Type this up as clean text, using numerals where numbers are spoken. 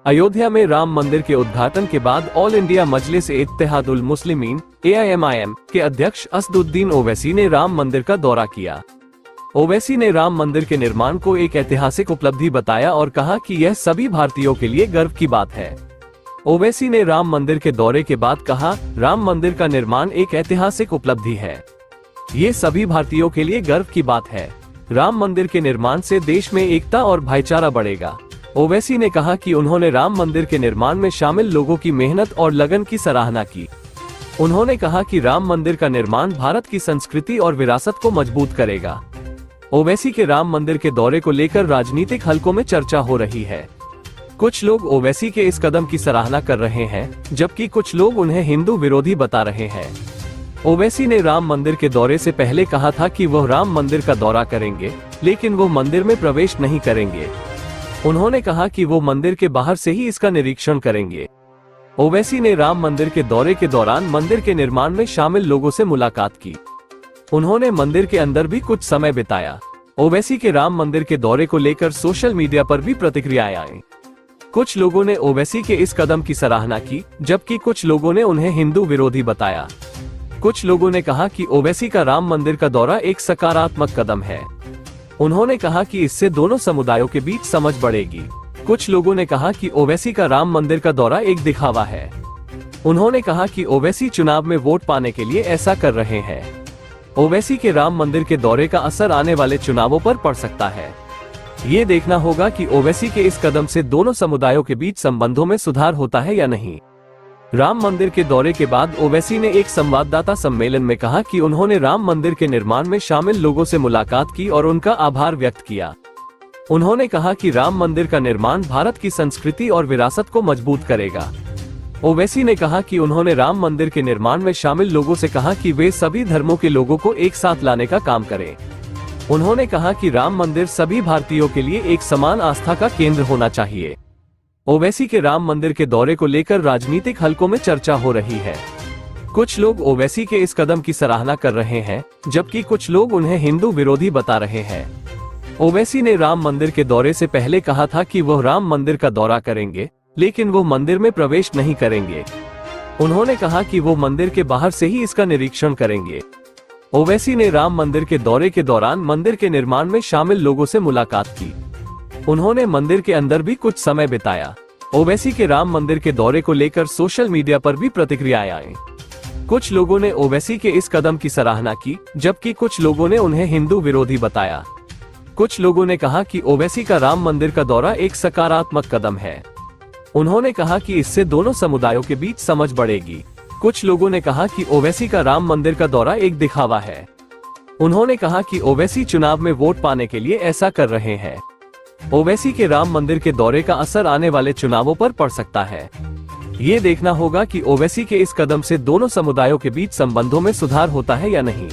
अयोध्या में राम मंदिर के उद्घाटन के बाद ऑल इंडिया मजलिस इत्तेहादुल मुस्लिमीन AIMIM के अध्यक्ष असदुद्दीन ओवैसी ने राम मंदिर का दौरा किया। ओवैसी ने राम मंदिर के निर्माण को एक ऐतिहासिक उपलब्धि बताया और कहा कि यह सभी भारतीयों के लिए गर्व की बात है। ओवैसी ने राम मंदिर के दौरे के बाद कहा, राम मंदिर का निर्माण एक ऐतिहासिक उपलब्धि है। ये सभी भारतीयों के लिए गर्व की बात है। राम मंदिर के निर्माण से देश में एकता और भाईचारा बढ़ेगा। ओवैसी ने कहा कि उन्होंने राम मंदिर के निर्माण में शामिल लोगों की मेहनत और लगन की सराहना की। उन्होंने कहा कि राम मंदिर का निर्माण भारत की संस्कृति और विरासत को मजबूत करेगा। ओवैसी के राम मंदिर के दौरे को लेकर राजनीतिक हलकों में चर्चा हो रही है। कुछ लोग ओवैसी के इस कदम की सराहना कर रहे हैं, जबकि कुछ लोग उन्हें हिंदू विरोधी बता रहे हैं। ओवैसी ने राम मंदिर के दौरे से पहले कहा था कि वह राम मंदिर का दौरा करेंगे, लेकिन वो मंदिर में प्रवेश नहीं करेंगे। उन्होंने कहा कि वो मंदिर के बाहर से ही इसका निरीक्षण करेंगे। ओवैसी ने राम मंदिर के दौरे के दौरान मंदिर के निर्माण में शामिल लोगों से मुलाकात की। उन्होंने मंदिर के अंदर भी कुछ समय बिताया। ओवैसी के राम मंदिर के दौरे को लेकर सोशल मीडिया पर भी प्रतिक्रियाएं आईं। कुछ लोगों ने ओवैसी के इस कदम की सराहना की, जबकि कुछ लोगों ने उन्हें हिंदू विरोधी बताया। कुछ लोगों ने कहा कि ओवैसी का राम मंदिर का दौरा एक सकारात्मक कदम है। उन्होंने कहा कि इससे दोनों समुदायों के बीच समझ बढ़ेगी। कुछ लोगों ने कहा कि ओवैसी का राम मंदिर का दौरा एक दिखावा है। उन्होंने कहा कि ओवैसी चुनाव में वोट पाने के लिए ऐसा कर रहे हैं। ओवैसी के राम मंदिर के दौरे का असर आने वाले चुनावों पर पड़ सकता है। ये देखना होगा कि ओवैसी के इस कदम से दोनों समुदायों के बीच संबंधों में सुधार होता है या नहीं। राम मंदिर के दौरे के बाद ओवैसी ने एक संवाददाता सम्मेलन में कहा कि उन्होंने राम मंदिर के निर्माण में शामिल लोगों से मुलाकात की और उनका आभार व्यक्त किया। उन्होंने कहा कि राम मंदिर का निर्माण भारत की संस्कृति और विरासत को मजबूत करेगा। ओवैसी ने कहा कि उन्होंने राम मंदिर के निर्माण में शामिल लोगों से कहा कि वे सभी धर्मों के लोगों को एक साथ लाने का काम करें। उन्होंने कहा कि राम मंदिर सभी भारतीयों के लिए एक समान आस्था का केंद्र होना चाहिए। ओवैसी के राम मंदिर के दौरे को लेकर राजनीतिक हलकों में चर्चा हो रही है। कुछ लोग ओवैसी के इस कदम की सराहना कर रहे हैं, जबकि कुछ लोग उन्हें हिंदू विरोधी बता रहे हैं। ओवैसी ने राम मंदिर के दौरे से पहले कहा था कि वह राम मंदिर का दौरा करेंगे, लेकिन वो मंदिर में प्रवेश नहीं करेंगे। उन्होंने कहा कि वो मंदिर के बाहर से ही इसका निरीक्षण करेंगे। ओवैसी ने राम मंदिर के दौरे के दौरान मंदिर के निर्माण में शामिल लोगों से मुलाकात की। उन्होंने मंदिर के अंदर भी कुछ समय बिताया। ओवैसी के राम मंदिर के दौरे को लेकर सोशल मीडिया पर भी प्रतिक्रियाएं आईं। कुछ लोगों ने ओवैसी के इस कदम की सराहना की, जबकि कुछ लोगों ने उन्हें हिंदू विरोधी बताया। कुछ लोगों ने कहा कि ओवैसी का राम मंदिर का दौरा एक सकारात्मक कदम है। उन्होंने कहा कि इससे दोनों समुदायों के बीच समझ बढ़ेगी। कुछ लोगों ने कहा कि ओवैसी का राम मंदिर का दौरा एक दिखावा है। उन्होंने कहा कि ओवैसी चुनाव में वोट पाने के लिए ऐसा कर रहे हैं। ओवैसी के राम मंदिर के दौरे का असर आने वाले चुनावों पर पड़ सकता है। ये देखना होगा कि ओवैसी के इस कदम से दोनों समुदायों के बीच संबंधों में सुधार होता है या नहीं।